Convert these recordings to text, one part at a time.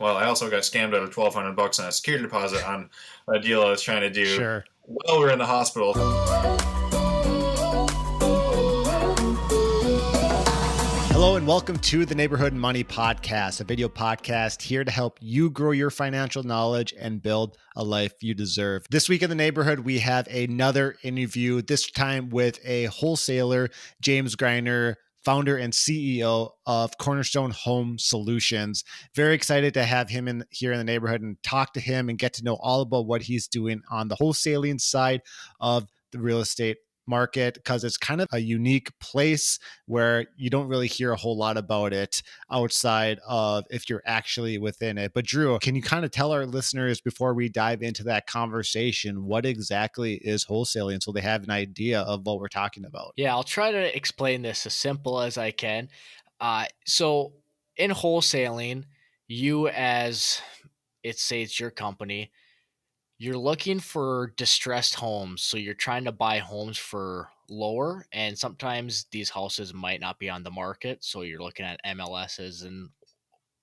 Well, I also got scammed out of $1,200 on a security deposit on a deal I was trying to do Sure. while we were in the hospital. Hello and welcome to the Neighborhood Money Podcast, a video podcast here to help you grow your financial knowledge and build a life you deserve. This week in the neighborhood, we have another interview, this time with a wholesaler, James Greiner, founder and CEO of Cornerstone Home Solutions. Very excited to have him here in the neighborhood and talk to him and get to know all about what he's doing on the wholesaling side of the real estate market, because it's kind of a unique place where you don't really hear a whole lot about it outside of if you're actually within it. But Drew, can you kind of tell our listeners before we dive into that conversation, what exactly is wholesaling so they have an idea of what we're talking about? Yeah, I'll try to explain this as simple as I can. So in wholesaling, you as it's your company, you're looking for distressed homes. So you're trying to buy homes for lower, and sometimes these houses might not be on the market. So you're looking at MLSs and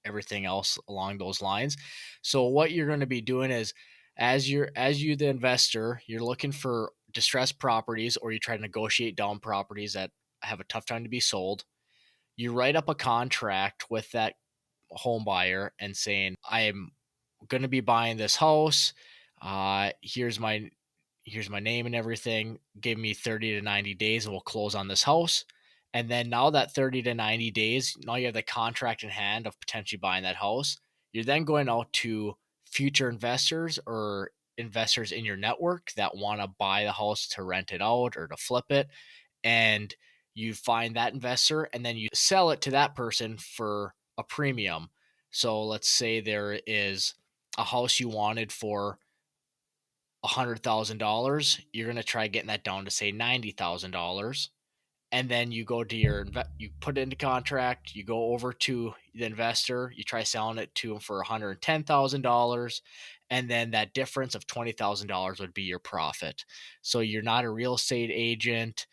everything else along those lines. So what you're going to be doing is as you the investor, you're looking for distressed properties, or you try to negotiate down properties that have a tough time to be sold. You write up a contract with that home buyer and saying, I am going to be buying this house. Here's my name and everything. Give me 30 to 90 days and we'll close on this house. And then now that 30 to 90 days, now you have the contract in hand of potentially buying that house. You're then going out to future investors or investors in your network that want to buy the house to rent it out or to flip it. And you find that investor and then you sell it to that person for a premium. So let's say there is a house you wanted for $100,000. You're going to try getting that down to say $90,000. And then you go to you put it into contract, you go over to the investor, you try selling it to him for $110,000. And then that difference of $20,000 would be your profit. So you're not a real estate agent.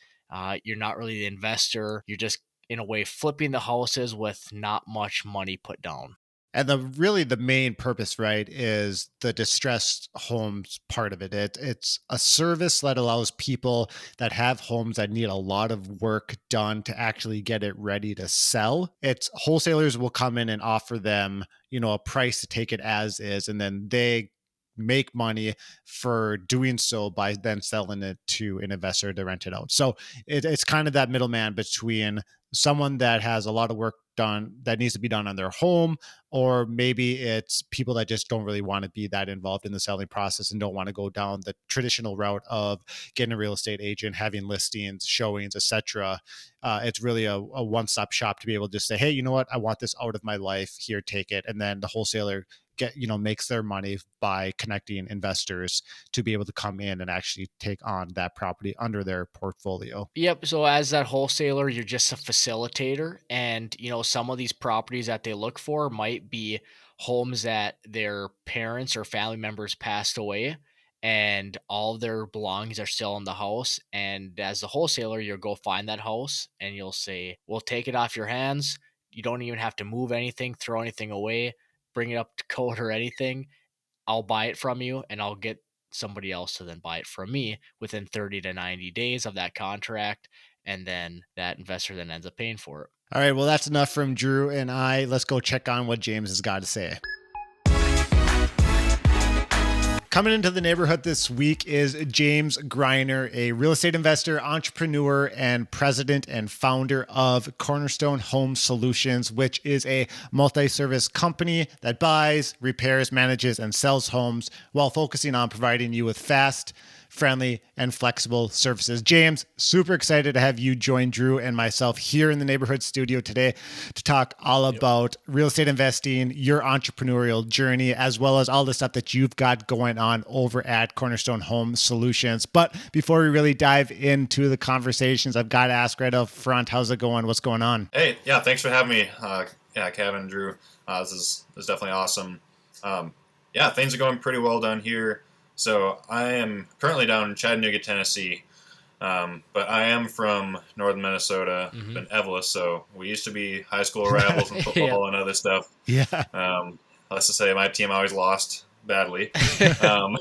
You're not really the investor. You're just, in a way, flipping the houses with not much money put down. And the main purpose, right, is the distressed homes part of it. It's a service that allows people that have homes that need a lot of work done to actually get it ready to sell. It's wholesalers will come in and offer them, a price to take it as is, and then they make money for doing so by then selling it to an investor to rent it out. So it's kind of that middleman between someone that has a lot of work done that needs to be done on their home, or maybe it's people that just don't really want to be that involved in the selling process and don't want to go down the traditional route of getting a real estate agent, having listings, showings, etc. It's really a one-stop shop to be able to just say, hey, you know what, I want this out of my life, here, take it. And then the wholesaler makes their money by connecting investors to be able to come in and actually take on that property under their portfolio. Yep. So as that wholesaler, you're just a facilitator. And, some of these properties that they look for might be homes that their parents or family members passed away and all of their belongings are still in the house. And as the wholesaler, you'll go find that house and you'll say, we'll take it off your hands. You don't even have to move anything, throw anything away, bring it up to code or anything. I'll buy it from you and I'll get somebody else to then buy it from me within 30 to 90 days of that contract. And then that investor then ends up paying for it. All right, well, that's enough from Drew and I. Let's go check on what James has got to say. Coming into the neighborhood this week is James Greiner, a real estate investor, entrepreneur, and president and founder of Cornerstone Home Solutions, which is a multi-service company that buys, repairs, manages, and sells homes while focusing on providing you with fast, friendly, and flexible services. James, super excited to have you join Drew and myself here in the neighborhood studio today to talk all about real estate investing, your entrepreneurial journey, as well as all the stuff that you've got going on over at Cornerstone Home Solutions. But before we really dive into the conversations, I've got to ask right up front, how's it going? What's going on? Hey, yeah, thanks for having me. Cavan and Drew. This is definitely awesome. Things are going pretty well down here. So I am currently down in Chattanooga, Tennessee, but I am from northern Minnesota, in Evelyn. So we used to be high school rivals in football and other stuff. Yeah. let's just say my team always lost badly. Um,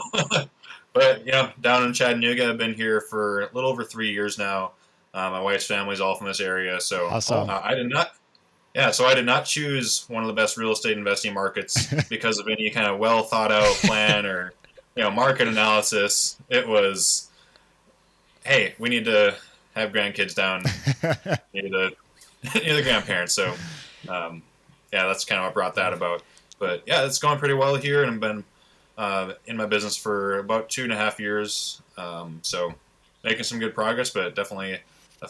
but down in Chattanooga, I've been here for a little over 3 years now. My wife's family's all from this area, so Awesome. I did not. Yeah, so I did not choose one of the best real estate investing markets because of any kind of well thought out plan or market analysis. It was, hey, we need to have grandkids down near near the grandparents. So, that's kind of what brought that about. But yeah, it's going pretty well here, and I've been in my business for about 2.5 years. So making some good progress, but definitely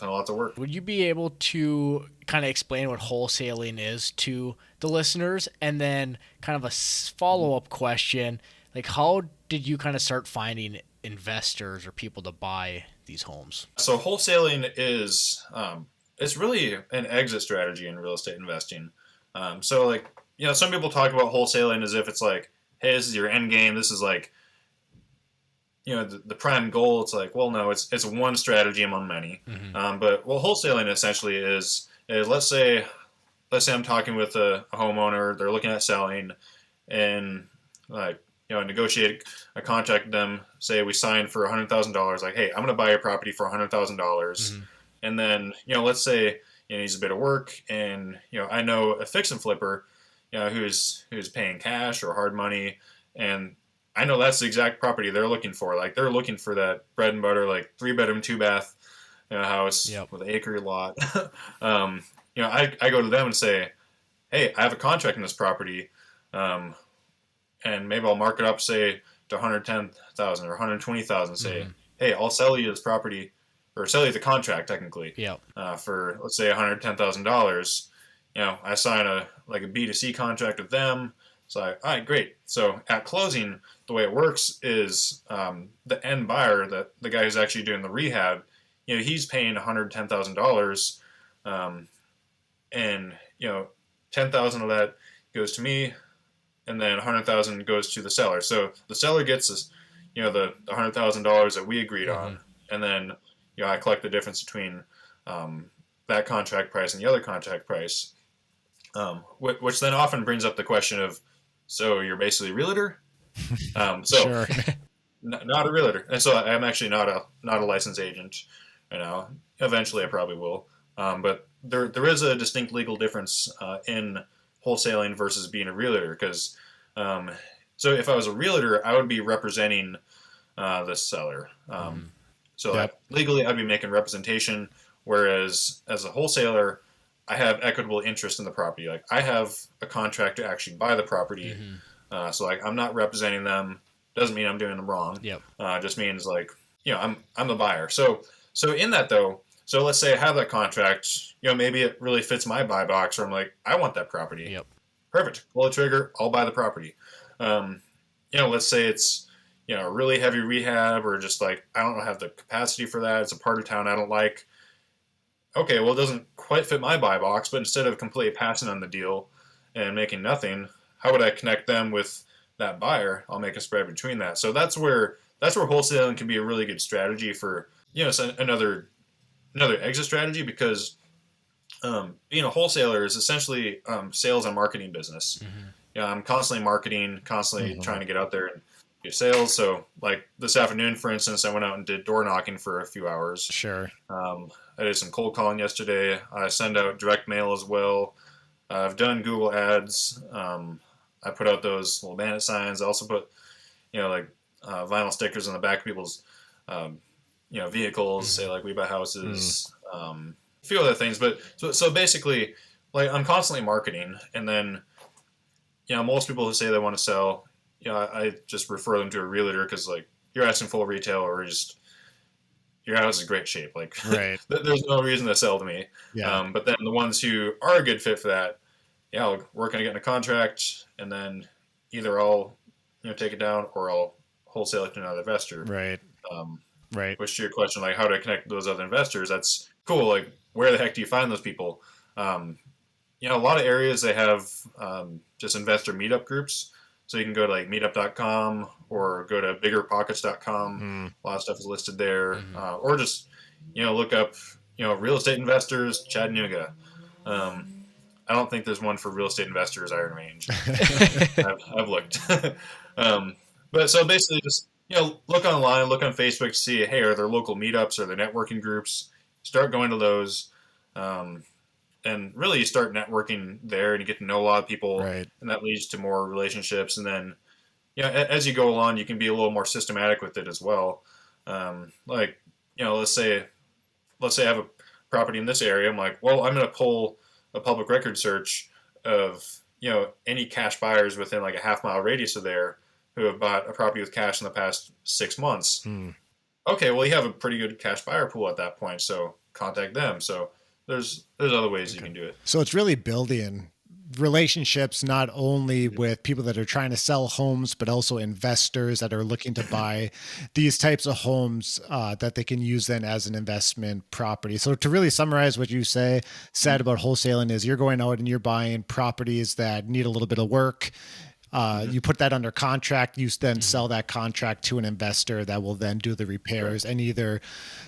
a lot of work. Would you be able to kind of explain what wholesaling is to the listeners? And then kind of a follow-up question, like how did you kind of start finding investors or people to buy these homes? So wholesaling is it's really an exit strategy in real estate investing. So like some people talk about wholesaling as if it's like, hey, this is your end game. This is like the prime goal. It's like, well, no, it's one strategy among many. Mm-hmm. But what wholesaling essentially is let's say I'm talking with a homeowner. They're looking at selling, and like negotiate a contract with them. Say we sign for $100,000. Like, hey, I'm going to buy your property for $100,000, Mm-hmm. and then let's say he needs a bit of work, and I know a fix and flipper, who's paying cash or hard money, and I know that's the exact property they're looking for. Like they're looking for that bread and butter, like 3-bedroom, 2-bath, house with an acre lot. I go to them and say, hey, I have a contract in this property, and maybe I'll mark it up, say to 110,000 or 120,000. Say, Mm-hmm. hey, I'll sell you this property, or sell you the contract technically, Yeah. for let's say $110,000. I sign a B2C contract with them. So all right, great. So at closing, the way it works is the end buyer, the guy who's actually doing the rehab, he's paying $110,000, and 10,000 of that goes to me, and then 100,000 goes to the seller. So the seller gets this, the $100,000 that we agreed on, and then I collect the difference between that contract price and the other contract price, which then often brings up the question of, so you're basically a realtor? Sure. Not a realtor, and so I'm actually not a licensed agent. Eventually I probably will, but there is a distinct legal difference in wholesaling versus being a realtor, because so if I was a realtor, I would be representing the seller. So Yep. legally, I'd be making representation, whereas as a wholesaler, I have equitable interest in the property. Like I have a contract to actually buy the property, so like I'm not representing them. Doesn't mean I'm doing them wrong. Yep. Just means like I'm the buyer. So in that though, so let's say I have that contract. Maybe it really fits my buy box, where I'm like, I want that property. Yep. Perfect. Pull the trigger. I'll buy the property. Let's say it's a really heavy rehab, or just like I don't have the capacity for that. It's a part of town I don't like. Okay, well, it doesn't quite fit my buy box, but instead of completely passing on the deal and making nothing, how would I connect them with that buyer? I'll make a spread between that. So that's where wholesaling can be a really good strategy for so another exit strategy, because being a wholesaler is essentially sales and marketing business. I'm constantly marketing, constantly trying to get out there and do sales. So like this afternoon, for instance, I went out and did door knocking for a few hours. Sure. I did some cold calling yesterday. I send out direct mail as well. I've done Google ads. I put out those little bandit signs. I also put vinyl stickers on the back of people's vehicles, say like we buy houses, a few other things. But so basically, like I'm constantly marketing, and then most people who say they want to sell, I just refer them to a realtor, because like you're asking full retail, or just your house is in great shape. Like Right. there's no reason to sell to me. Yeah. But then the ones who are a good fit for that, I'll work on getting a contract, and then either I'll take it down, or I'll wholesale it to another investor. Right. Right. Which, to your question, like how do I connect those other investors? That's cool. Like where the heck do you find those people? A lot of areas they have just investor meetup groups. So you can go to like meetup.com, or go to biggerpockets.com. A lot of stuff is listed there. Or just, look up, real estate investors, Chattanooga. I I don't think there's one for real estate investors Iron Range. I've looked. um, but so basically just, look online, look on Facebook to see, hey, are there local meetups, are there networking groups? Start going to those. And really you start networking there and you get to know a lot of people, Right. and that leads to more relationships. And then, as you go along, you can be a little more systematic with it as well. Like, let's say I have a property in this area. I'm like, well, I'm going to pull a public record search of, any cash buyers within like a half-mile radius of there who have bought a property with cash in the past 6 months. Okay, well, you have a pretty good cash buyer pool at that point, so contact them. So there's other ways you can do it. So it's really building relationships not only with people that are trying to sell homes, but also investors that are looking to buy these types of homes that they can use then as an investment property. So to really summarize what you said about wholesaling is you're going out and you're buying properties that need a little bit of work. You put that under contract, you then sell that contract to an investor that will then do the repairs and either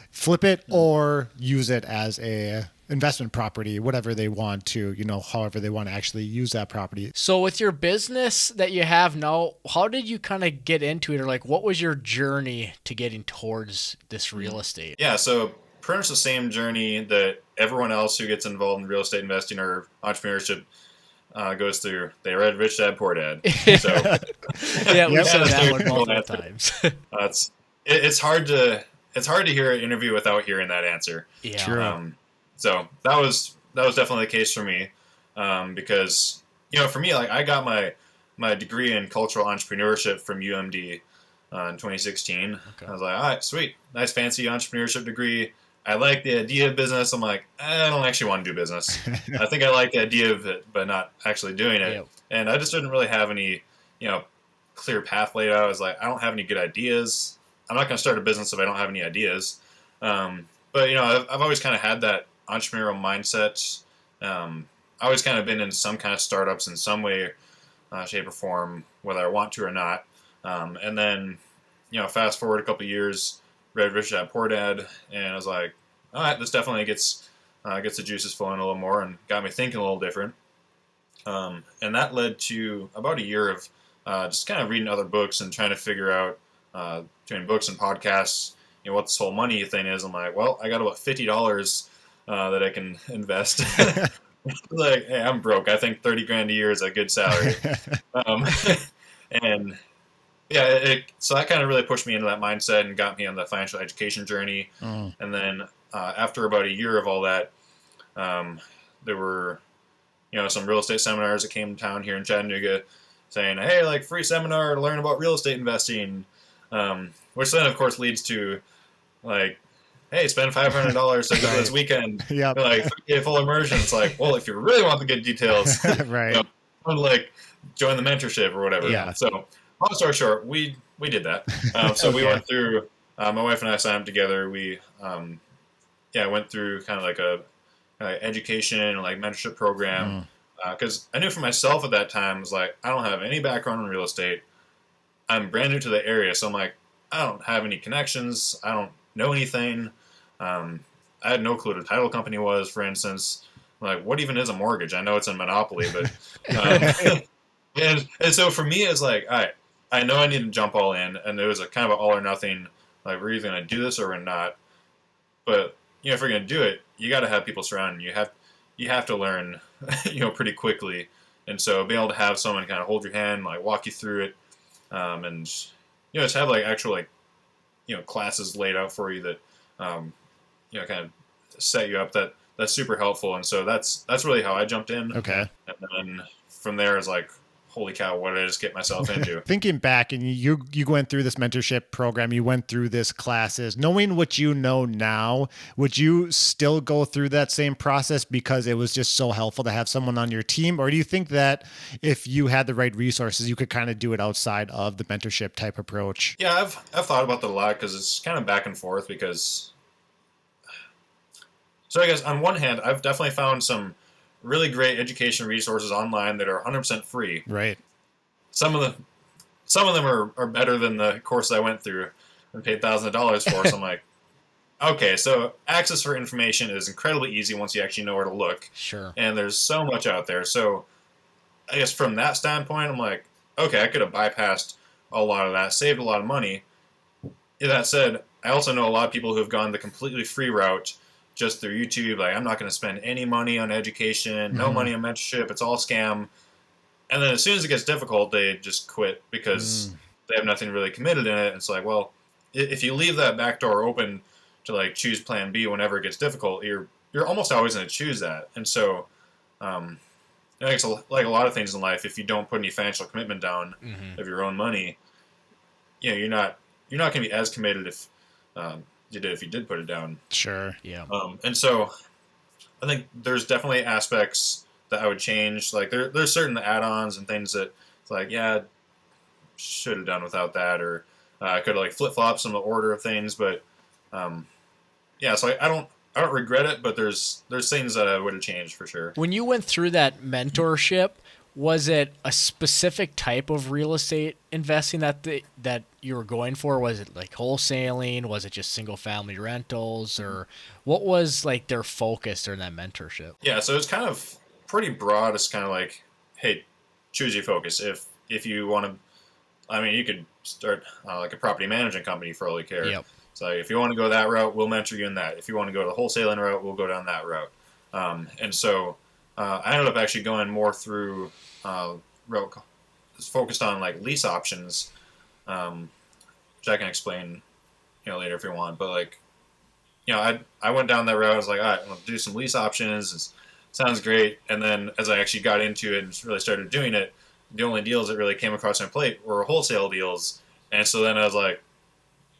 flip it or use it as a investment property, whatever they want to, however they want to actually use that property. So with your business that you have now, how did you kind of get into it, or like what was your journey to getting towards this real estate? Yeah, so pretty much the same journey that everyone else who gets involved in real estate investing or entrepreneurship goes through. They read Rich Dad Poor Dad. So yeah, we've said that one multiple times. It's hard to hear an interview without hearing that answer. Yeah. True. So that was definitely the case for me, because for me, like, I got my degree in cultural entrepreneurship from UMD in 2016. Okay. I was like, all right, sweet, nice fancy entrepreneurship degree. I like the idea of business. I'm like, I don't actually want to do business. I think I like the idea of it, but not actually doing it. Yep. And I just didn't really have any, clear path laid out. I was like, I don't have any good ideas. I'm not going to start a business if I don't have any ideas. But I've always kind of had that entrepreneurial mindset. I've always kind of been in some kind of startups in some way, shape, or form, whether I want to or not. And then, fast forward a couple of years, read Rich Dad Poor Dad, and I was like, all right, this definitely gets the juices flowing a little more and got me thinking a little different. And that led to about a year of just kind of reading other books and trying to figure out, between books and podcasts, what this whole money thing is. I'm like, well, I got about $50 that I can invest. Like, hey, I'm broke. I think $30,000 a year is a good salary. And yeah, so that kind of really pushed me into that mindset and got me on the financial education journey. And then after about a year of all that, there were, some real estate seminars that came to town here in Chattanooga saying, hey, like, free seminar to learn about real estate investing, which then, of course, leads to, like, hey, spend $500 to go this weekend. Yep. Like, get full immersion. It's like, well, if you really want the good details, Right. like, join the mentorship or whatever. Yeah. So, long story short, we did that. So we went through. My wife and I signed up together. We went through kind of like a education and like mentorship program, because I knew for myself at that time, was like, I don't have any background in real estate. I'm brand new to the area, so I'm like, I don't have any connections. I don't know anything. I had no clue what a title company was, for instance. Like, what even is a mortgage? I know it's a monopoly, but and so for me, it's like, all right, I know I need to jump all in, and it was a kind of an all or nothing. Like, we're either going to do this or we're not. But if we're going to do it, you got to have people surrounding you. You have to learn, pretty quickly. And so being able to have someone kind of hold your hand, like walk you through it, and just have like actual like classes laid out for you that kind of set you up. That's super helpful. And so that's really how I jumped in. Okay. And then from there is like, holy cow, what did I just get myself into? Thinking back, and you went through this mentorship program, you went through this classes, knowing what you know now, would you still go through that same process because it was just so helpful to have someone on your team? Or do you think that if you had the right resources, you could kind of do it outside of the mentorship type approach? Yeah, I've thought about that a lot because it's kind of back and forth because, so I guess on one hand, I've definitely found some really great education resources online that are 100% free. Right. Some of them are better than the course I went through and paid thousands of dollars for. So I'm like, okay, so access for information is incredibly easy once you actually know where to look. Sure. And there's so much out there. So I guess from that standpoint, I'm like, okay, I could have bypassed a lot of that, saved a lot of money. That said, I also know a lot of people who have gone the completely free route just through YouTube. Like, I'm not going to spend any money on education, no money on mentorship. It's all scam. And then as soon as it gets difficult, they just quit because they have nothing really committed in it. It's like, well, if you leave that back door open to like choose Plan B whenever it gets difficult, you're almost always going to choose that. And so, I think it's like a lot of things in life. If you don't put any financial commitment down of your own money, you're not going to be as committed if you did put it down. Sure. Yeah. And so I think there's definitely aspects that I would change. Like there's certain add-ons and things that it's like, yeah, should have done without that, or I could have like flip-flop some of the order of things. But so I don't regret it, but there's things that I would have changed for sure. When you went through that mentorship, was it a specific type of real estate investing that you were going for? Was it like wholesaling? Was it just single family rentals, or what was like their focus during that mentorship? Yeah, so it's kind of pretty broad. It's kind of like, hey, choose your focus. If you want to, I mean, you could start like a property management company for all you care. Yep. So if you want to go that route, we'll mentor you in that. If you want to go the wholesaling route, we'll go down that route. And so I ended up actually going more through route focused on like lease options, which I can explain, later if you want. But like, I went down that route. I was like, all right, I'm gonna do some lease options. It sounds great. And then as I actually got into it and really started doing it, the only deals that really came across my plate were wholesale deals. And so then I was like,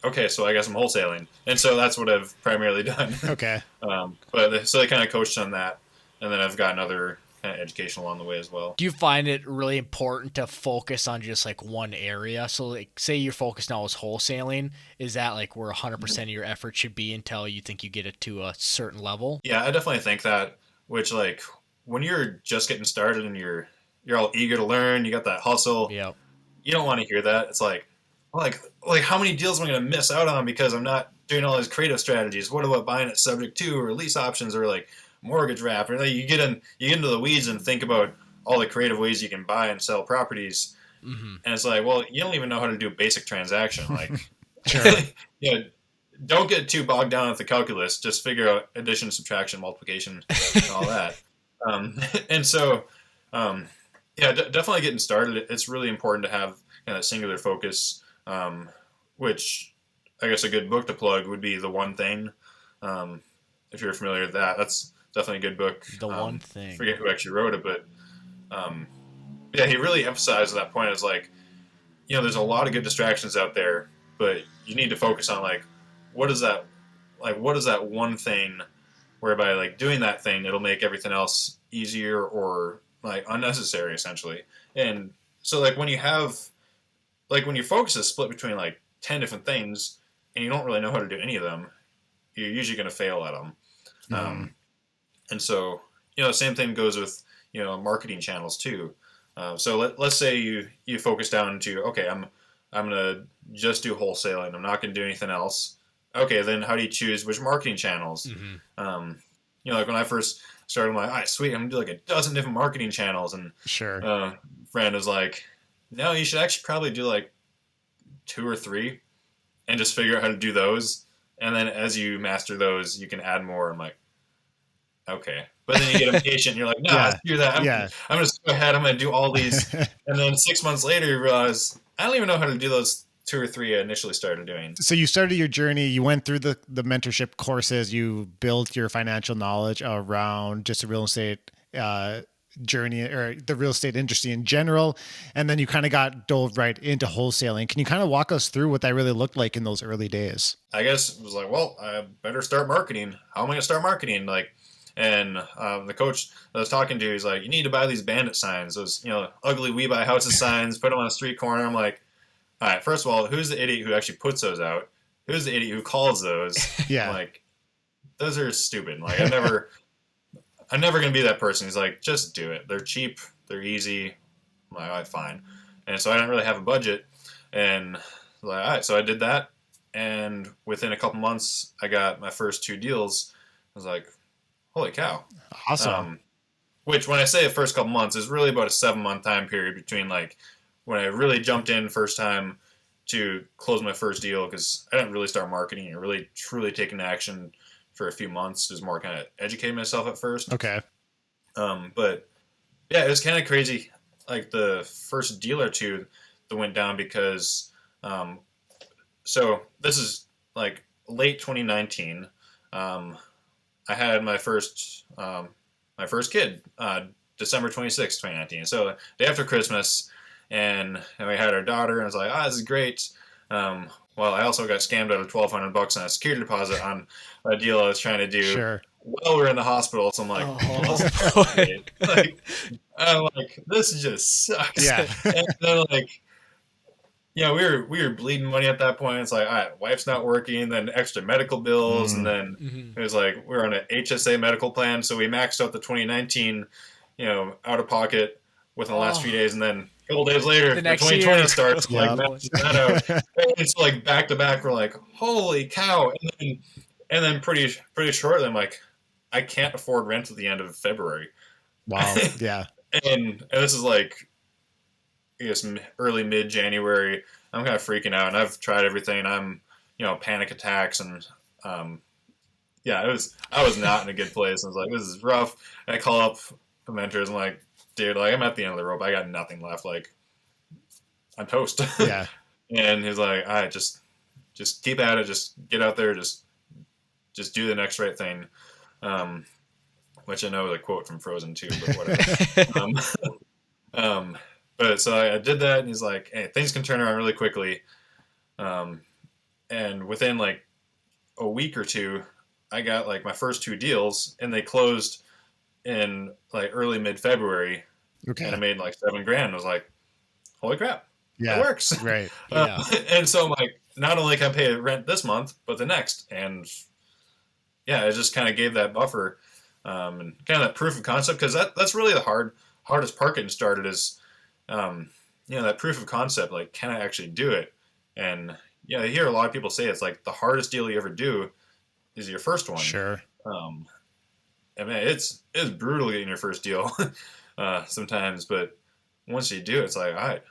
okay, so I guess I'm wholesaling. And so that's what I've primarily done. Okay. But so they kind of coached on that. And then I've gotten other kind of education along the way as well. Do you find it really important to focus on just like one area? So like say your focus now is wholesaling. Is that like where 100% of your effort should be until you think you get it to a certain level? Yeah, I definitely think that, which like when you're just getting started and you're all eager to learn, you got that hustle. Yeah. You don't want to hear that. It's like how many deals am I going to miss out on because I'm not doing all these creative strategies? What about buying it subject to, or lease options, or like mortgage wrap? Or like you get into the weeds and think about all the creative ways you can buy and sell properties. And it's like, well, you don't even know how to do a basic transaction. Like, don't get too bogged down with the calculus. Just figure out addition, subtraction, multiplication, and all that. And so, definitely getting started. It's really important to have kind of singular focus. Which I guess a good book to plug would be The One Thing. If you're familiar with that, that's definitely a good book. The One Thing. I forget who actually wrote it, but he really emphasized that point. Is like, there's a lot of good distractions out there, but you need to focus on like, what is that one thing whereby like doing that thing, it'll make everything else easier or like unnecessary essentially. And so like when your focus is split between like 10 different things and you don't really know how to do any of them, you're usually going to fail at them. And so, the same thing goes with, marketing channels too. So let's say you focus down to, okay, I'm going to just do wholesaling. I'm not going to do anything else. Okay, then how do you choose which marketing channels? Like when I first started, I'm like, all right, sweet, I'm going to do like a dozen different marketing channels. And friend was like, no, you should actually probably do like 2 or 3 and just figure out how to do those. And then as you master those, you can add more. I'm like, okay. But then you get impatient and you're like, no, screw that. I'm going to go ahead. I'm going to do all these. And then 6 months later, you realize, I don't even know how to do those 2 or 3 I initially started doing. So you started your journey, you went through the mentorship courses, you built your financial knowledge around just a real estate journey or the real estate industry in general. And then you kind of dove right into wholesaling. Can you kind of walk us through what that really looked like in those early days? I guess it was like, well, I better start marketing. How am I going to start marketing? And the coach I was talking to, he's like, you need to buy these bandit signs, those, ugly "We Buy Houses" signs, put them on a street corner. I'm like, all right, first of all, who's the idiot who actually puts those out? Who's the idiot who calls those? Yeah. I'm like, those are stupid. Like, I'm never going to be that person. He's like, just do it. They're cheap. They're easy. I'm like, all right, fine. And so I didn't really have a budget. And like, all right, so I did that. and within a couple months, I got my first 2 deals. I was like, holy cow. Awesome. Which, when I say the first couple months, is really about a 7-month time period between like when I really jumped in first time to close my first deal, because I didn't really start marketing and really truly taking action for a few months. It was more kind of educating myself at first. Okay. But yeah, it was kind of crazy. Like the first deal or two that went down because, so this is like late 2019. I had my first kid, December 26th, 2019. So day after Christmas, and we had our daughter, and I was like, this is great. Well, I also got scammed out of $1,200 on a security deposit on a deal I was trying to do. Sure. While we're in the hospital, so I'm like, I'm like, this just sucks. Yeah. And then like, we were bleeding money at that point. It's like, all right, wife's not working, then extra medical bills, and then it was like we're on an HSA medical plan, so we maxed out the 2019, out of pocket within the last few days, and then a couple days later, the 2020 year starts, like maxing that out. And it's like back to back. We're like, holy cow! And then pretty shortly, I'm like, I can't afford rent at the end of February. Wow. Yeah. And this is like, I guess early mid-January. I'm kind of freaking out, and I've tried everything. I'm, panic attacks, and I was not in a good place. I was like, this is rough. And I call up the mentors. I'm like, dude, like I'm at the end of the rope. I got nothing left. Like I'm toast. Yeah. And he's like, all right, just keep at it. Just get out there. Just do the next right thing. Which I know is a quote from Frozen 2, but whatever. But so I did that, and he's like, hey, things can turn around really quickly. And within like a week or two, I got like my first 2 deals, and they closed in like early mid-February. Okay. And I made like $7,000. I was like, holy crap. Yeah. It works. Right. Yeah. And so I'm like, not only can I pay rent this month, but the next. And yeah, it just kind of gave that buffer, and kind of that proof of concept, because that's really the hardest part getting started is, that proof of concept, like, can I actually do it? And I hear a lot of people say it's like the hardest deal you ever do is your first one. Sure. I mean, it's brutal getting your first deal sometimes, but once you do, it's like, all right,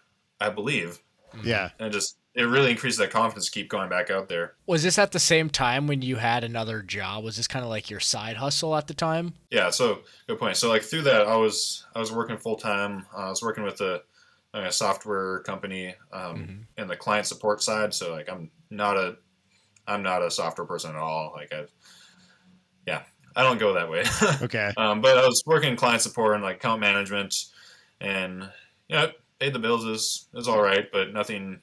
I believe. Yeah. And it really increases that confidence to keep going back out there. Was this at the same time when you had another job? Was this kind of like your side hustle at the time? Yeah, so good point. So like through that, I was working full time. I was working with a software company in the client support side. So like I'm not a software person at all. Like I don't go that way. Okay. But I was working in client support and like account management, and paid the bills is all right, but nothing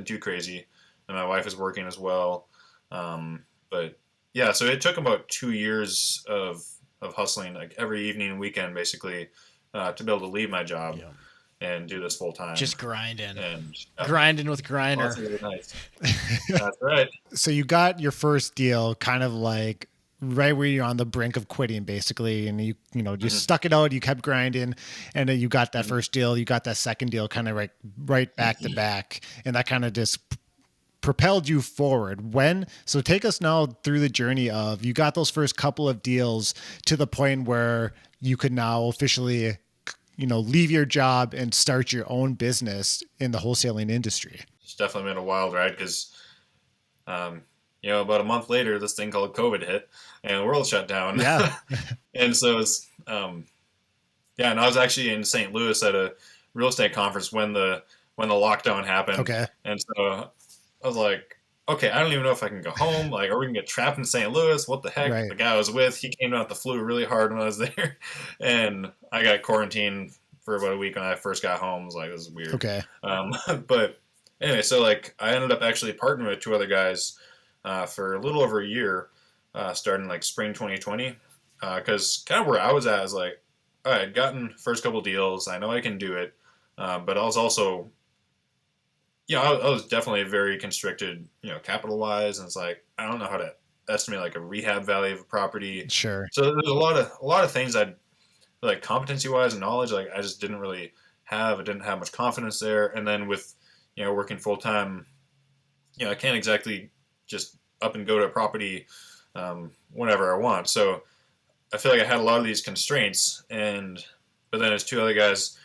too crazy. And my wife is working as well. But yeah, so it took about 2 years of hustling, like every evening and weekend, basically, to be able to leave my job and do this full time. Just grinding. And grinding with Greiner. that's really nice. That's right. So you got your first deal kind of like right where you're on the brink of quitting, basically, and you stuck it out, you kept grinding, and then you got that first deal, you got that second deal kind of right back to back, and that kind of just propelled you forward. So take us now through the journey of, you got those first couple of deals to the point where you could now officially leave your job and start your own business in the wholesaling industry. It's definitely been a wild ride, because about a month later, this thing called COVID hit, and the world shut down. Yeah. And so it's, and I was actually in St. Louis at a real estate conference when the lockdown happened. Okay. And so I was like, okay, I don't even know if I can go home. Like, are we gonna get trapped in St. Louis? What the heck? Right. The guy I was with, he came down with the flu really hard when I was there, and I got quarantined for about a week when I first got home. I was like, this is weird. Okay. But anyway, so like I ended up actually partnering with 2 other guys for a little over a year, starting like spring 2020, because kind of where I was at is like, all right, I'd gotten first couple deals. I know I can do it, but I was also, I was definitely very constricted, capital wise, and it's like I don't know how to estimate like a rehab value of a property. Sure. So there's a lot of things I'd like competency wise and knowledge, like I just didn't really have. I didn't have much confidence there, and then with working full time, I can't exactly just up and go to a property whenever I want. So I feel like I had a lot of these constraints, but then there's two other guys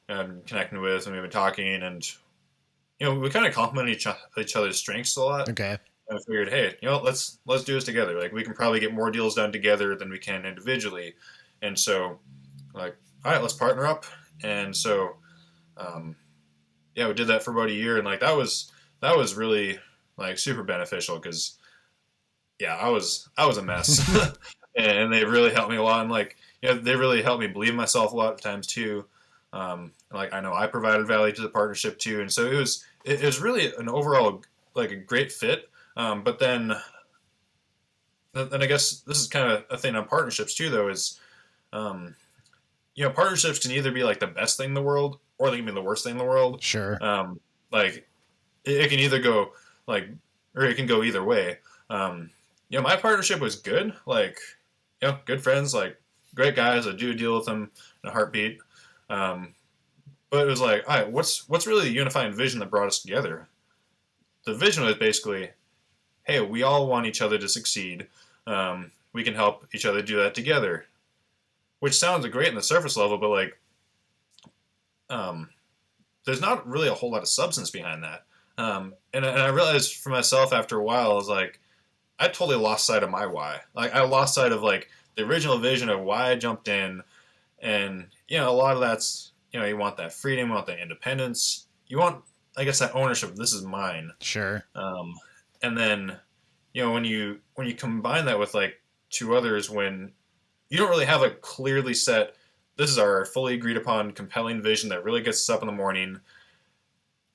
I'm connecting with, and we've been talking, and we kind of complement each other's strengths a lot. Okay. And I figured, hey, let's do this together. Like, we can probably get more deals done together than we can individually. And so, like, all right, let's partner up. And so, we did that for about a year, and like that was really like super beneficial because I was a mess, and they really helped me a lot. And like, they really helped me believe in myself a lot of times too. Like, I know I provided value to the partnership too, and so it was really an overall like a great fit. But then I guess this is kind of a thing on partnerships too, though, is partnerships can either be like the best thing in the world or they can be the worst thing in the world. Sure. Like it can either go or it can go either way. My partnership was good. Like, good friends, like great guys. I do deal with them in a heartbeat. But it was like, all right, what's really the unifying vision that brought us together? The vision was basically, hey, we all want each other to succeed. We can help each other do that together, which sounds great on the surface level, but like, there's not really a whole lot of substance behind that. And I realized for myself after a while, I was like, I totally lost sight of my why. Like, I lost sight of like the original vision of why I jumped in, and a lot of that's you want that freedom, you want that independence, you want, I guess, that ownership. This is mine. Sure. And then when you combine that with like two others, when you don't really have a clearly set, this is our fully agreed upon compelling vision that really gets us up in the morning,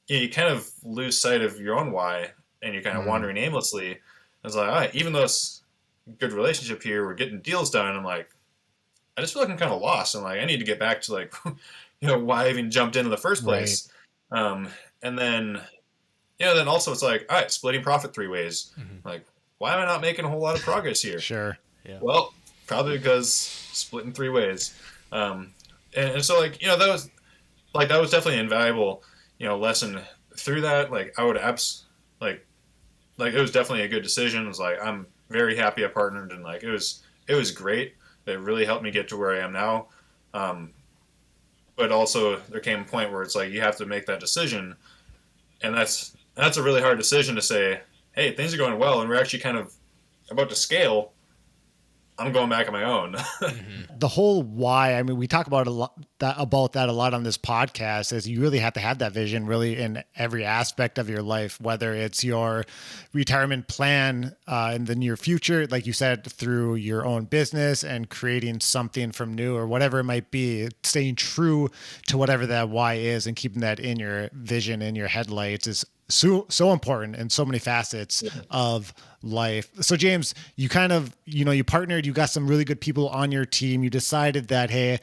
you kind of lose sight of your own why, and you're kind of wandering aimlessly. It's like, all right, even though it's a good relationship here, we're getting deals done, and I'm like, I just feel like I'm kind of lost, and like I need to get back to like why I even jumped in the first place. Right. And then then also it's like, all right, splitting profit 3 ways. Mm-hmm. Like, why am I not making a whole lot of progress here? Sure. Yeah. Well, probably because split in 3 ways. And so like that was definitely an invaluable lesson through that. Like, I would like it was definitely a good decision. It was like, I'm very happy I partnered, and like it was great. It really helped me get to where I am now. But also there came a point where it's like you have to make that decision, and that's a really hard decision to say, hey, things are going well and we're actually kind of about to scale. I'm going back on my own. The whole why, I mean, we talk about that a lot on this podcast, is you really have to have that vision really in every aspect of your life, whether it's your retirement plan in the near future, like you said, through your own business and creating something from new or whatever it might be, staying true to whatever that why is and keeping that in your vision, in your headlights is so important in so many facets of life. So James, you kind of, you partnered, you got some really good people on your team. You decided that, hey,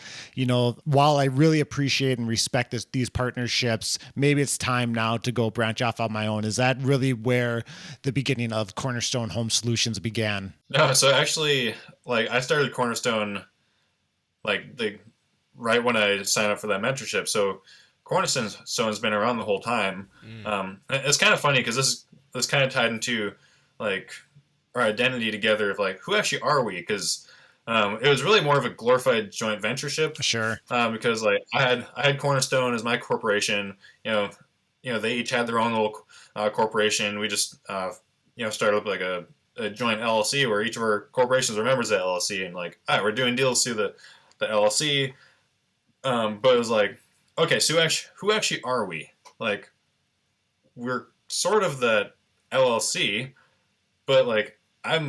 while I really appreciate and respect these partnerships, maybe it's time now to go branch off on my own. Is that really where the beginning of Cornerstone Home Solutions began? No, so actually, like, I started Cornerstone right when I signed up for that mentorship. So Cornerstone's been around the whole time. It's kind of funny because this kind of tied into like our identity together of like, who actually are we? Because it was really more of a glorified joint ventureship. Sure. Because like I had Cornerstone as my corporation. They each had their own little corporation. We just started up like a joint LLC where each of our corporations are members of the LLC, and like, all right, we're doing deals through the LLC. But it was like, okay, so who actually are we? Like, we're sort of the LLC, but like I've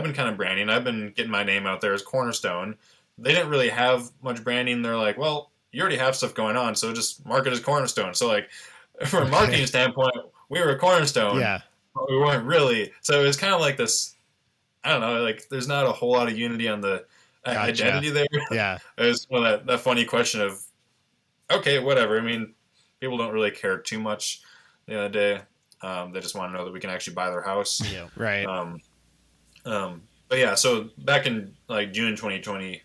been kind of branding. I've been getting my name out there as Cornerstone. They didn't really have much branding. They're like, well, you already have stuff going on, so just market as Cornerstone. So like, from a marketing standpoint, we were a Cornerstone. Yeah. But we weren't really. So it was kind of like this, I don't know, like there's not a whole lot of unity on the identity there. Yeah. It was that funny question of, okay, whatever. I mean, people don't really care too much the other day. They just want to know that we can actually buy their house. Yeah, right. But yeah, so back in like June 2020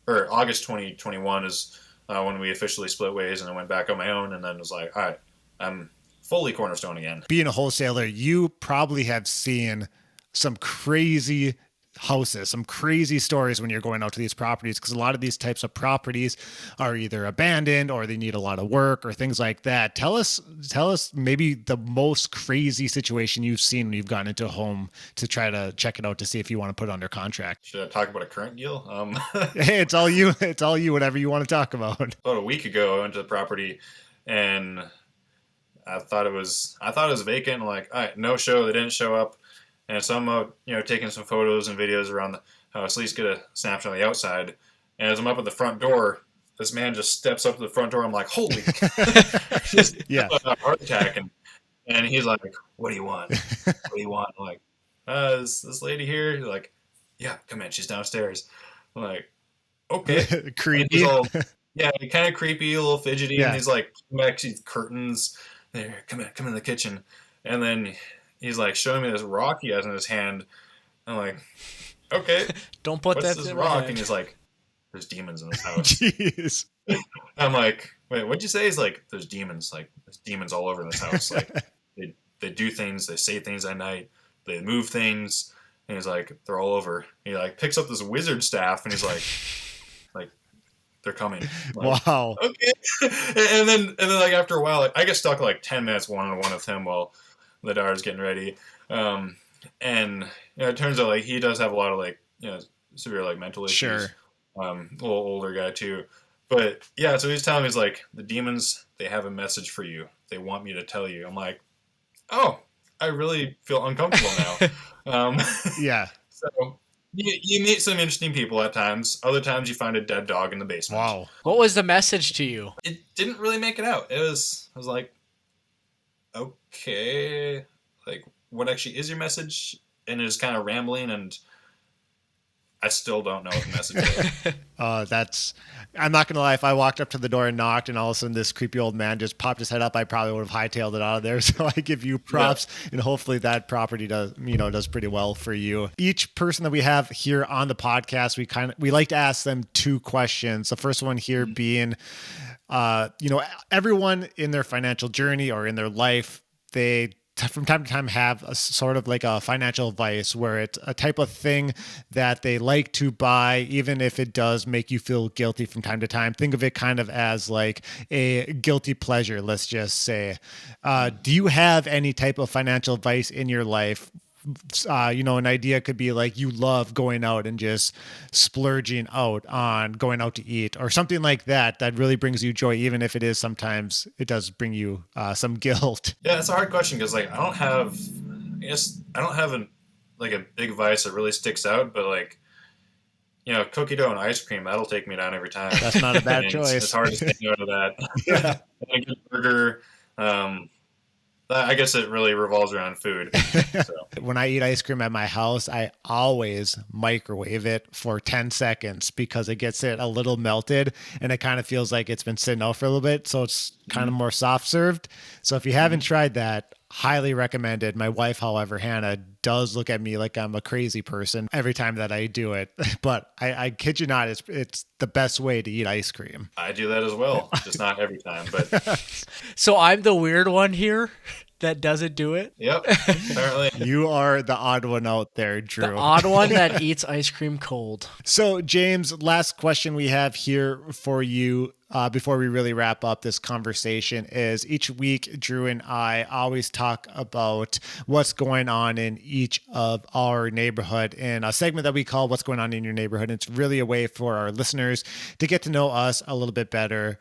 or August 2021 is when we officially split ways, and I went back on my own, and then was like, all right, I'm fully Cornerstone again. Being a wholesaler, you probably have seen some crazy houses, some crazy stories when you're going out to these properties, because a lot of these types of properties are either abandoned or they need a lot of work or things like that. Tell us maybe the most crazy situation you've seen when you've gotten into a home to try to check it out to see if you want to put it under contract. Should I talk about a current deal? Hey, it's all you. It's all you. Whatever you want to talk about. About a week ago, I went to the property and I thought it was vacant. Like, all right, no show. They didn't show up. And so I'm taking some photos and videos around the house, at least get a snapshot of the outside. And as I'm up at the front door, this man just steps up to the front door. I'm like, holy, just a heart attack. And he's like, what do you want? What do you want? I'm like, is this lady here? He's like, yeah, come in. She's downstairs. I'm like, okay. Creepy. Kind of creepy, a little fidgety. Yeah. And he's like, actually curtains. There, come in the kitchen. And then he's like showing me this rock he has in his hand. I'm like, okay. Don't put what's that this in rock? And he's like, there's demons in this house. Jeez. I'm like, wait, what'd you say? He's like, there's demons. Like, there's demons all over this house. Like, they do things. They say things at night. They move things. And he's like, they're all over. He like picks up this wizard staff and he's like, they're coming. Like, wow. Okay. and then like after a while, I get stuck like 10 minutes one-on-one with him while the daughter's getting ready. And it turns out like he does have a lot of like, severe like mental issues. Sure. A little older guy too. But yeah, so he's telling me, he's like, the demons, they have a message for you. They want me to tell you. I'm like, oh, I really feel uncomfortable now. Yeah. So you meet some interesting people at times. Other times you find a dead dog in the basement. Wow. What was the message to you? It didn't really make it out. I was like, okay, like what actually is your message? And it was kind of rambling, and I still don't know what the message is. I'm not going to lie. If I walked up to the door and knocked and all of a sudden this creepy old man just popped his head up, I probably would have hightailed it out of there. So I give you props, and hopefully that property does pretty well for you. Each person that we have here on the podcast, we like to ask them two questions. The first one here being, everyone in their financial journey or in their life, they from time to time have a sort of like a financial vice where it's a type of thing that they like to buy, even if it does make you feel guilty from time to time. Think of it kind of as like a guilty pleasure, let's just say. Do you have any type of financial vice in your life? An idea could be like you love going out and just splurging out on going out to eat or something like that really brings you joy, even if it is sometimes it does bring you some guilt. Yeah, it's a hard question because like I don't have a big vice that really sticks out, but like cookie dough and ice cream, that'll take me down every time. That's not a bad choice. It's hard to stay out of that. Yeah. And a good burger. I guess it really revolves around food. So. When I eat ice cream at my house, I always microwave it for 10 seconds because it gets it a little melted and it kind of feels like it's been sitting out for a little bit. So it's kind of more soft served. So if you haven't tried that, highly recommended. My wife, however, Hannah, does look at me like I'm a crazy person every time that I do it. But I kid you not, it's the best way to eat ice cream. I do that as well, just not every time. But so I'm the weird one here that doesn't do it? Yep, apparently. You are the odd one out there, Drew. The odd one that eats ice cream cold. So, James, last question we have here for you before we really wrap up this conversation is each week, Drew and I always talk about what's going on in each of our neighborhood in a segment that we call What's Going On in Your Neighborhood. And it's really a way for our listeners to get to know us a little bit better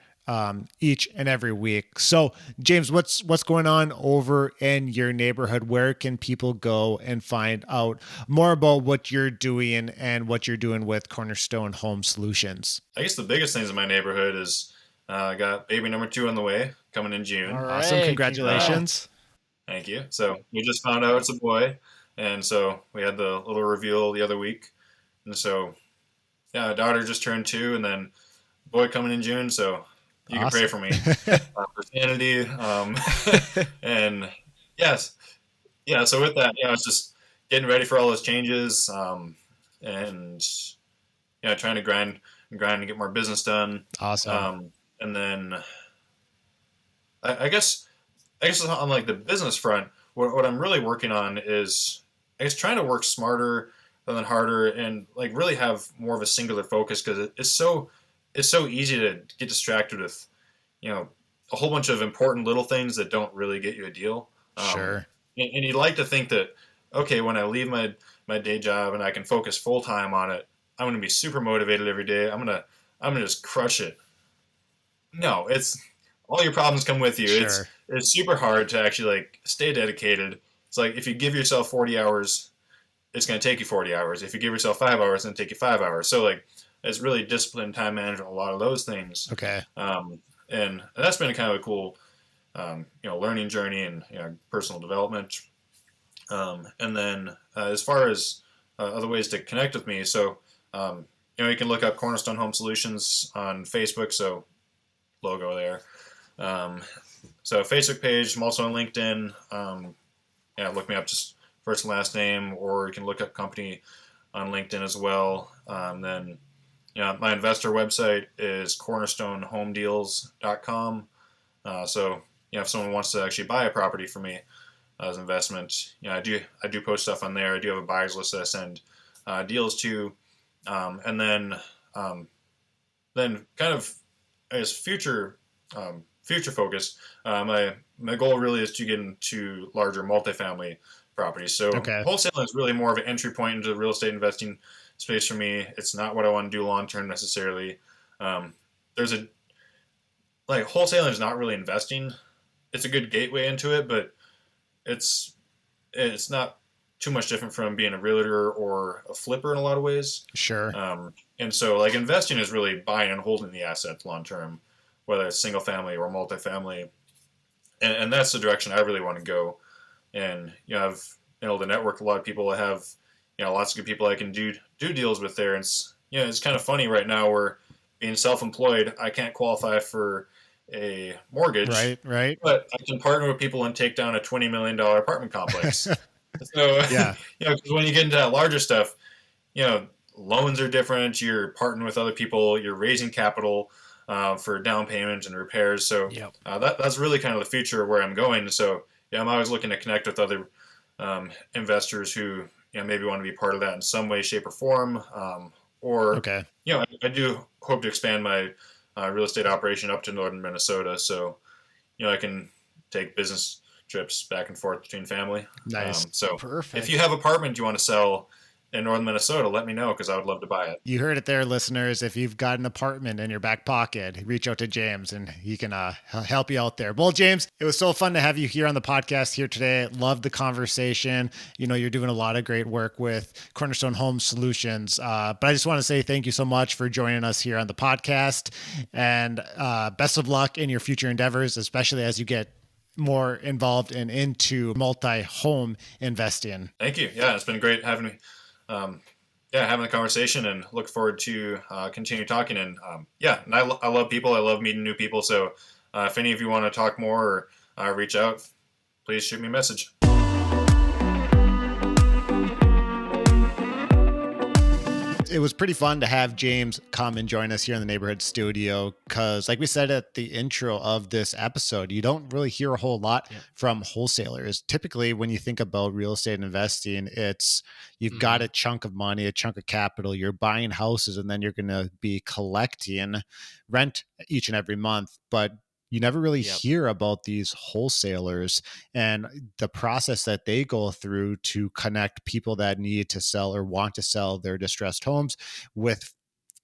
each and every week. So, James, what's going on over in your neighborhood? Where can people go and find out more about what you're doing and what you're doing with Cornerstone Home Solutions? I guess the biggest things in my neighborhood is I got baby number 2 on the way, coming in June. All right, awesome. Congratulations. Thank you. So we just found out it's a boy. And so we had the little reveal the other week. And so, yeah, daughter just turned 2 and then boy coming in June. So you can pray for me for sanity. And yes. Yeah. So with that, it's just getting ready for all those changes. And trying to grind and get more business done. Awesome. And then I guess I guess on like the business front, what I'm really working on is I guess trying to work smarter rather than harder, and like really have more of a singular focus, because it's so easy to get distracted with a whole bunch of important little things that don't really get you a deal. Um, Sure. and you'd like to think that, okay, when I leave my day job and I can focus full time on it, I'm going to be super motivated every day. I'm gonna just crush it. No, it's all your problems come with you. Sure. It's super hard to actually like stay dedicated. It's like if you give yourself 40 hours, it's going to take you 40 hours. If you give yourself 5 hours, it's going to take you 5 hours. So like it's really disciplined time management, a lot of those things. Okay. And that's been kind of a cool, learning journey and personal development. And then as far as other ways to connect with me, so you can look up Cornerstone Home Solutions on Facebook. So logo there. Um, so Facebook page. I'm also on LinkedIn. Look me up, just first and last name, or you can look up company on LinkedIn as well. Then my investor website is cornerstonehomedeals.com. So if someone wants to actually buy a property from me as an investment, I do post stuff on there. I do have a buyers list that I send deals to, and then kind of as future focus, my goal really is to get into larger multifamily properties. So Okay. wholesaling is really more of an entry point into the real estate investing space for me. It's not what I want to do long term necessarily. There's a like wholesaling is not really investing. It's a good gateway into it, but it's not too much different from being a realtor or a flipper in a lot of ways. Sure. And so like investing is really buying and holding the assets long term, whether it's single family or multifamily. And that's the direction I really want to go. And I've been able to network with a lot of people. I have lots of good people I can do deals with there. And it's kind of funny right now, where being self-employed, I can't qualify for a mortgage, Right. but I can partner with people and take down a $20 million apartment complex. So Yeah. 'cause when you get into that larger stuff, loans are different. You're partnering with other people. You're raising capital for down payments and repairs. So Yep. that's really kind of the future of where I'm going. So I'm always looking to connect with other investors who maybe want to be part of that in some way, shape, or form. Or Okay. I do hope to expand my real estate operation up to northern Minnesota. So I can take business trips back and forth between family. Nice. So Perfect. if you have an apartment you want to sell in northern Minnesota, let me know, because I would love to buy it. You heard it there, listeners. If you've got an apartment in your back pocket, reach out to James and he can help you out there. Well, James, it was so fun to have you here on the podcast here today. Love the conversation. You're doing a lot of great work with Cornerstone Home Solutions. But I just want to say thank you so much for joining us here on the podcast, and best of luck in your future endeavors, especially as you get more involved and into multi-home investing. Thank you. Yeah, it's been great having me. Having the conversation, and look forward to continue talking. And and I love people. I love meeting new people. So if any of you want to talk more or reach out, please shoot me a message. It was pretty fun to have James come and join us here in the neighborhood studio, because like we said at the intro of this episode, you don't really hear a whole lot from wholesalers. Typically, when you think about real estate investing, it's you've got a chunk of money, a chunk of capital, you're buying houses, and then you're going to be collecting rent each and every month. But you never really hear about these wholesalers and the process that they go through to connect people that need to sell or want to sell their distressed homes with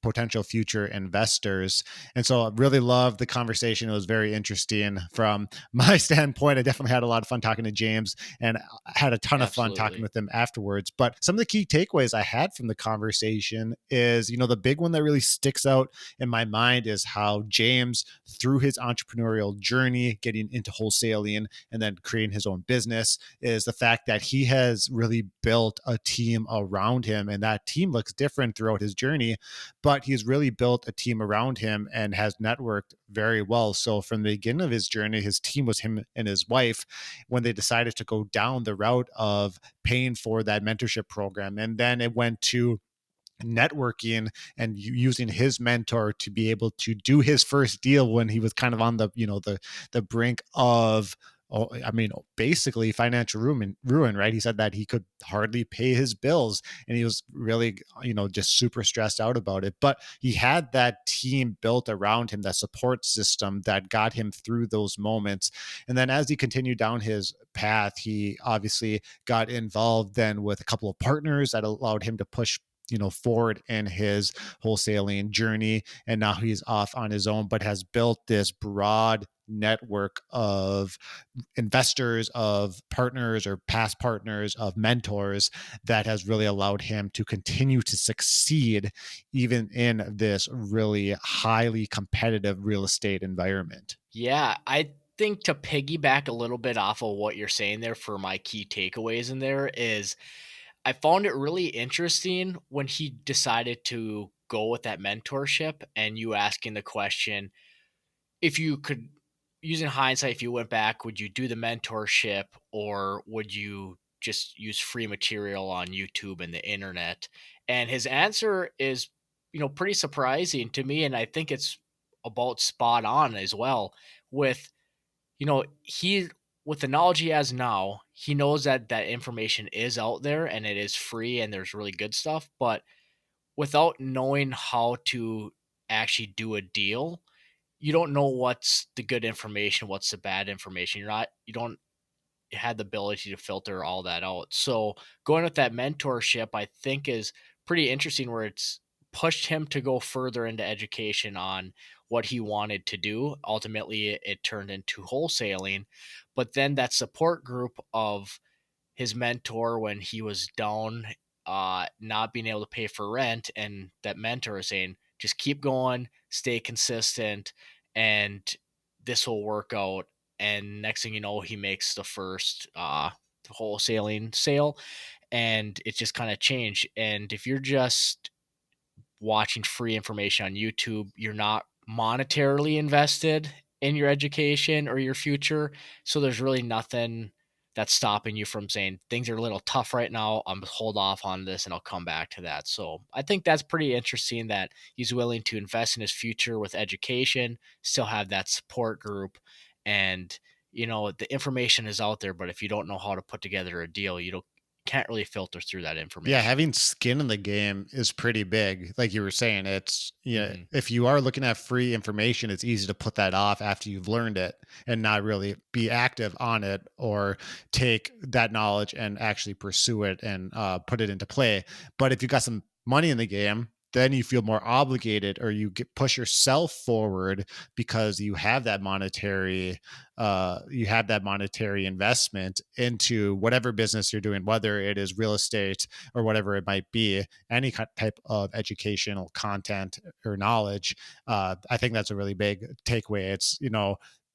potential future investors. And so I really loved the conversation. It was very interesting from my standpoint. I definitely had a lot of fun talking to James, and I had a ton of fun talking with him afterwards. But some of the key takeaways I had from the conversation is, the big one that really sticks out in my mind is how James, through his entrepreneurial journey, getting into wholesaling and then creating his own business, is the fact that he has really built a team around him, and that team looks different throughout his journey, but he's really built a team around him and has networked very well. So from the beginning of his journey, his team was him and his wife when they decided to go down the route of paying for that mentorship program. And then it went to networking and using his mentor to be able to do his first deal when he was kind of on the brink of I mean, basically financial ruin, right? He said that he could hardly pay his bills and he was really, just super stressed out about it. But he had that team built around him, that support system that got him through those moments. And then as he continued down his path, he obviously got involved then with a couple of partners that allowed him to push forward in his wholesaling journey. And now he's off on his own, but has built this broad network of investors, of partners or past partners, of mentors that has really allowed him to continue to succeed even in this really highly competitive real estate environment. Yeah, I think to piggyback a little bit off of what you're saying there for my key takeaways in there is I found it really interesting when he decided to go with that mentorship and you asking the question, if you could, using hindsight, if you went back, would you do the mentorship or would you just use free material on YouTube and the internet? And his answer is, pretty surprising to me. And I think it's about spot on as well with, he, with the knowledge he has now, he knows that that information is out there and it is free and there's really good stuff. But without knowing how to actually do a deal, you don't know what's the good information, what's the bad information. You don't have the ability to filter all that out. So going with that mentorship, I think is pretty interesting where it's pushed him to go further into education on what he wanted to do. Ultimately, it turned into wholesaling. But then that support group of his mentor when he was down, not being able to pay for rent, and that mentor is saying, just keep going, stay consistent, and this will work out. And next thing you know, he makes the first wholesaling sale, and it just kind of changed. And if you're just watching free information on YouTube, you're not monetarily invested in your education or your future. So there's really nothing that's stopping you from saying things are a little tough right now. I'm hold off on this and I'll come back to that. So I think that's pretty interesting that he's willing to invest in his future with education, still have that support group. And, the information is out there, but if you don't know how to put together a deal, you can't really filter through that Yeah, information. having skin in the game is pretty big. Like you were saying, Mhm. if you are looking at free information, it's easy to put that off after you've learned it and not really be active on it or take that knowledge and actually pursue it and put it into play. But if you got some money in the game, then you feel more obligated or push yourself forward because you have that monetary investment into whatever business you're doing, whether it is real estate or whatever it might be, any type of educational content or knowledge. I think that's a really big takeaway. It's,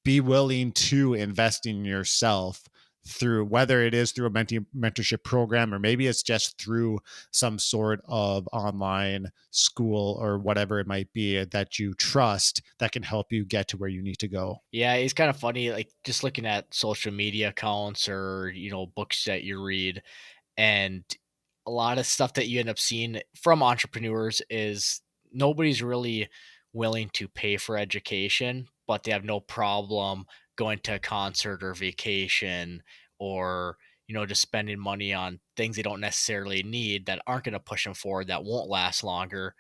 be willing to invest in yourself through whether it is through a mentorship program or maybe it's just through some sort of online school or whatever it might be that you trust that can help you get to where you need to go. Yeah, it's kind of funny, like just looking at social media accounts or, books that you read, and a lot of stuff that you end up seeing from entrepreneurs is nobody's really willing to pay for education, but they have no problem going to a concert or vacation or, just spending money on things they don't necessarily need that aren't going to push them forward, that won't last longer.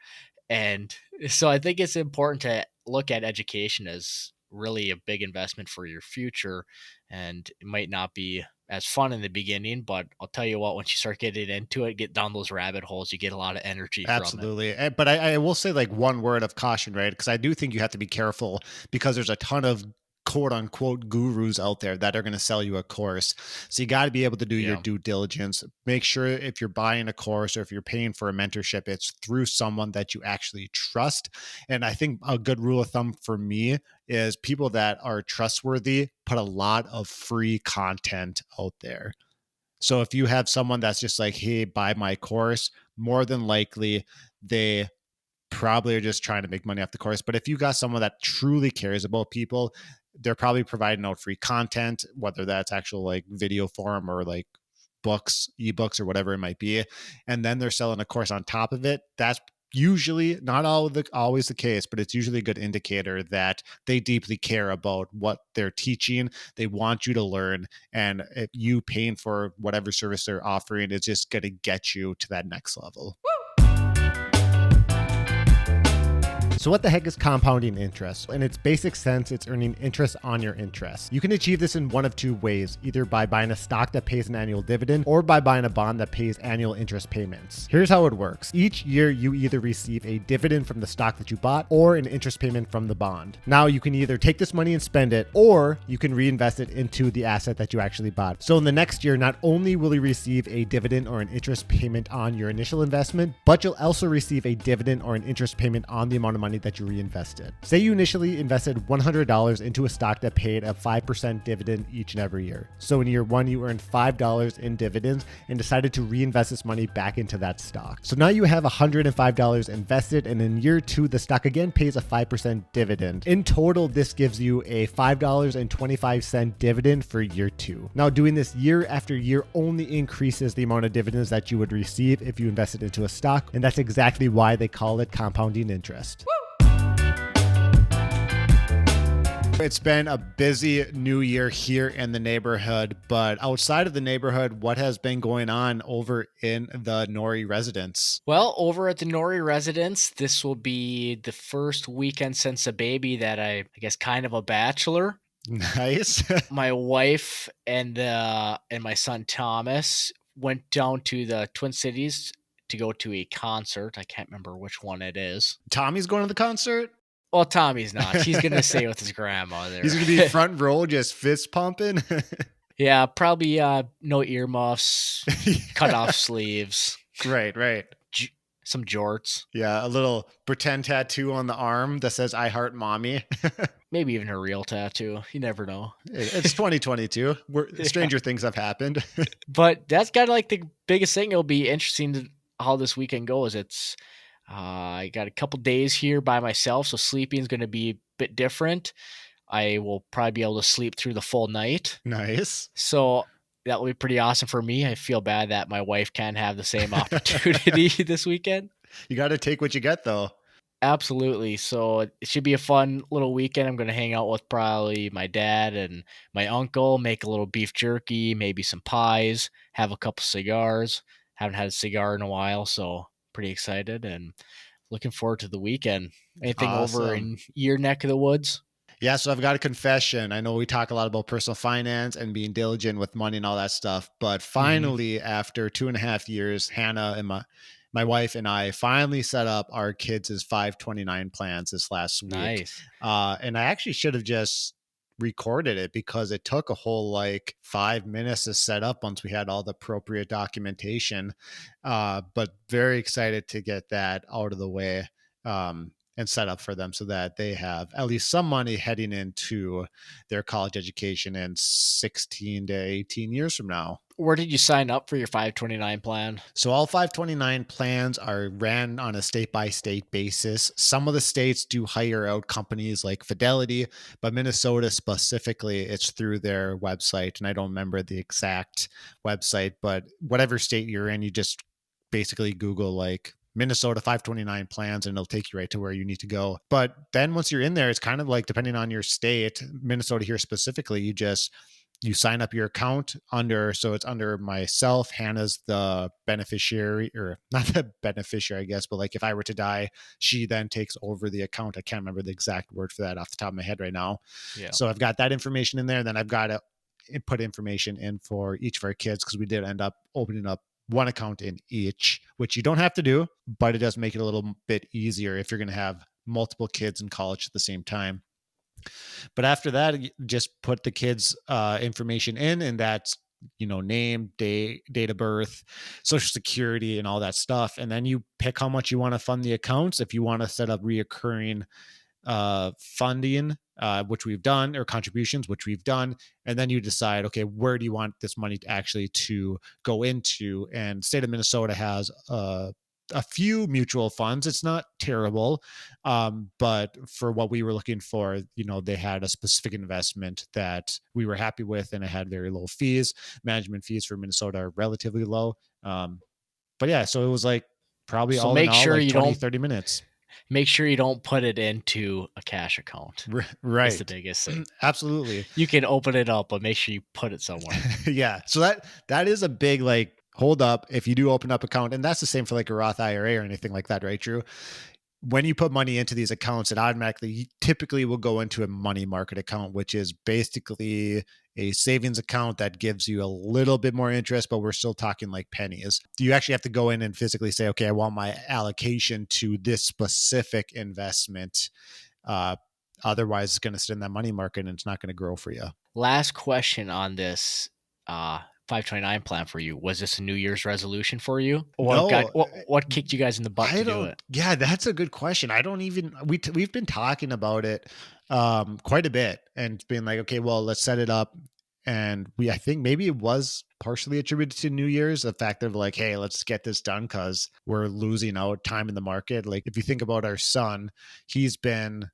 And so I think it's important to look at education as really a big investment for your future. And it might not be as fun in the beginning, but I'll tell you what, once you start getting into it, get down those rabbit holes, you get a lot of energy from it. Absolutely. But I will say like one word of caution, right? Because I do think you have to be careful because there's a ton of quote unquote gurus out there that are going to sell you a course. So you got to be able to do your Yeah. due diligence. Make sure if you're buying a course or if you're paying for a mentorship, it's through someone that you actually trust. And I think a good rule of thumb for me is people that are trustworthy put a lot of free content out there. So if you have someone that's just like, hey, buy my course, more than likely they probably are just trying to make money off the course. But if you got someone that truly cares about people, they're probably providing out free content, whether that's actual like video form or like books, ebooks, or whatever it might be. And then they're selling a course on top of it. That's usually not always the case, but it's usually a good indicator that they deeply care about what they're teaching. They want you to learn, and if you paying for whatever service they're offering is just going to get you to that next level. So what the heck is compounding interest? In its basic sense, it's earning interest on your interest. You can achieve this in one of two ways, either by buying a stock that pays an annual dividend or by buying a bond that pays annual interest payments. Here's how it works. Each year, you either receive a dividend from the stock that you bought or an interest payment from the bond. Now, you can either take this money and spend it, or you can reinvest it into the asset that you actually bought. So in the next year, not only will you receive a dividend or an interest payment on your initial investment, but you'll also receive a dividend or an interest payment on the amount of money that you reinvested. Say you initially invested $100 into a stock that paid a 5% dividend each and every year. So in year one, you earned $5 in dividends and decided to reinvest this money back into that stock. So now you have $105 invested, and in year two, the stock again pays a 5% dividend. In total, this gives you a $5.25 dividend for year two. Now, doing this year after year only increases the amount of dividends that you would receive if you invested into a stock, and that's exactly why they call it compounding interest. It's been a busy new year here in the neighborhood, but outside of the neighborhood, what has been going on over in the Nori residence? Well, over at the Nori residence, this will be the first weekend since a baby that I guess kind of a bachelor. Nice. My wife and my son Thomas went down to the Twin Cities to go to a concert. I can't remember which one it is. Tommy's going to the concert? Well, Tommy's not. He's going to stay with his grandmother. He's going to be front row just fist pumping? Yeah, probably no earmuffs, cut off sleeves. Right. Some jorts. Yeah, a little pretend tattoo on the arm that says "I heart mommy." Maybe even a real tattoo. You never know. It's 2022. Stranger things have happened. But that's kind of like the biggest thing. It'll be interesting how this weekend goes. It's I got a couple days here by myself, so sleeping is going to be a bit different. I will probably be able to sleep through the full night. Nice. So that will be pretty awesome for me. I feel bad that my wife can't have the same opportunity this weekend. You got to take what you get, though. Absolutely. So it should be a fun little weekend. I'm going to hang out with probably my dad and my uncle, make a little beef jerky, maybe some pies, have a couple cigars. Haven't had a cigar in a while, so pretty excited and looking forward to the weekend. Anything over in your neck of the woods? Yeah, so I've got a confession. I know we talk a lot about personal finance and being diligent with money and all that stuff, but finally, after 2.5 years, Hannah and my wife and I finally set up our kids' 529 plans this last week. Nice. And I actually should have just recorded it because it took a whole 5 minutes to set up once we had all the appropriate documentation. But very excited to get that out of the way. And set up for them so that they have at least some money heading into their college education in 16 to 18 years from now. Where did you sign up for your 529 plan? So all 529 plans are ran on a state-by-state basis. Some of the states do hire out companies like Fidelity, but Minnesota specifically, it's through their website. And I don't remember the exact website, but whatever state you're in, you just basically Google Minnesota 529 plans and it'll take you right to where you need to go. But then once you're in there, it's kind of depending on your state, Minnesota here specifically, you sign up your account so it's under myself. Hannah's the beneficiary, or not the beneficiary, I guess, but if I were to die, she then takes over the account. I can't remember the exact word for that off the top of my head right now. Yeah. So I've got that information in there. Then I've got to put information in for each of our kids because we did end up opening up one account in each, which you don't have to do, but it does make it a little bit easier if you're going to have multiple kids in college at the same time. But after that, you just put the kids' information in, and that's name, date of birth, social security, and all that stuff. And then you pick how much you want to fund the accounts. If you want to set up reoccurring funding, which we've done, or contributions, which we've done. And then you decide, okay, where do you want this money to go into? And the state of Minnesota has a few mutual funds. It's not terrible. But for what we were looking for, they had a specific investment that we were happy with, and it had very low fees. Management fees for Minnesota are relatively low. But yeah, so it was Probably So all in make all, sure like you 20, don't 30 minutes. put it into a cash account. Is the Right. biggest thing. Absolutely. You can open it up, but make sure you put it somewhere. Yeah. So that is a big like hold up if you do open up account, and that's the same for like a Roth IRA or anything like that, right, Drew? When you put money into these accounts, it automatically typically will go into a money market account, which is basically a savings account that gives you a little bit more interest, but we're still talking like pennies. Do you actually have to go in and physically say, okay, I want my allocation to this specific investment? Otherwise, it's going to sit in that money market and it's not going to grow for you. Last question on this 529 plan for you. Was this a New Year's resolution for you? No, What kicked you guys in the butt I to do don't. it? Yeah, that's a good question. I don't even. We've been talking about it quite a bit and being like, okay, well, let's set it up. And I think maybe it was partially attributed to New Year's, the fact of like, hey, let's get this done because we're losing out time in the market. Like if you think about our son, he's been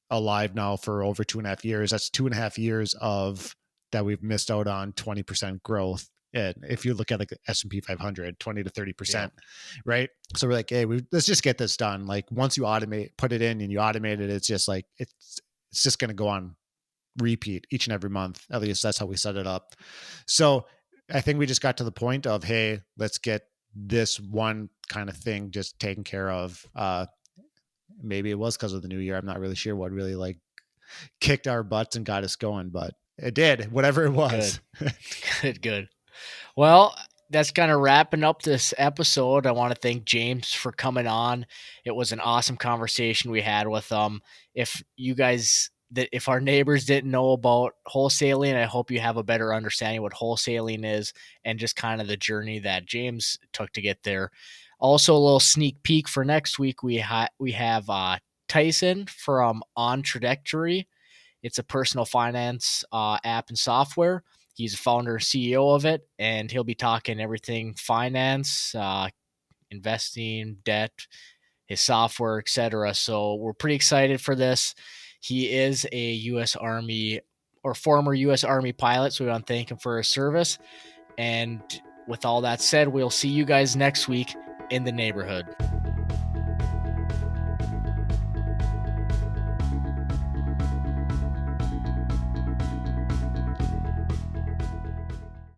alive now for over 2.5 years. That's 2.5 years of that we've missed out on 20% growth. And if you look at like the S&P 500, 20 to 30%, right? So we're like, hey, let's just get this done. Like once you put it in and you automate it, it's just like, it's just going to go on repeat each and every month. At least that's how we set it up. So I think we just got to the point of, hey, let's get this one kind of thing just taken care of. Maybe it was because of the new year. I'm not really sure what really like kicked our butts and got us going, but it did, whatever it was. Good. Well, that's kind of wrapping up this episode. I want to thank James for coming on. It was an awesome conversation we had with if you guys if our neighbors didn't know about wholesaling, I hope you have a better understanding what wholesaling is and just kind of the journey that James took to get there. Also, a little sneak peek for next week. We have Tyson from On Trajectory. It's a personal finance app and software. He's a founder and CEO of it, and he'll be talking everything finance, investing, debt, his software, etc. So we're pretty excited for this. He is a U.S. Army or former U.S. Army pilot, so we want to thank him for his service. And with all that said, we'll see you guys next week in the neighborhood.